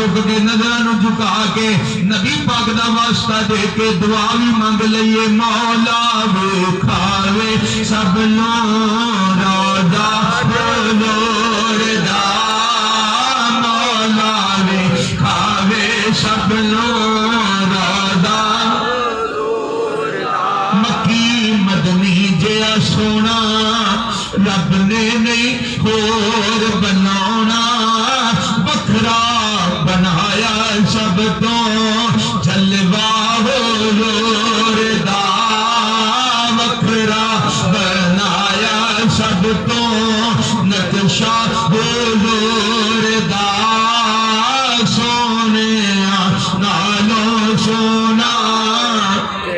झुक के नजर झुका के नबी पाक दा वास्ता दे के दुआ भी मंग लईए। मौला वे खावे सब रोदा लोरदा, मौला वे खावे सब रोदा। मक्की मदनी जिया सोना रब ने नहीं हो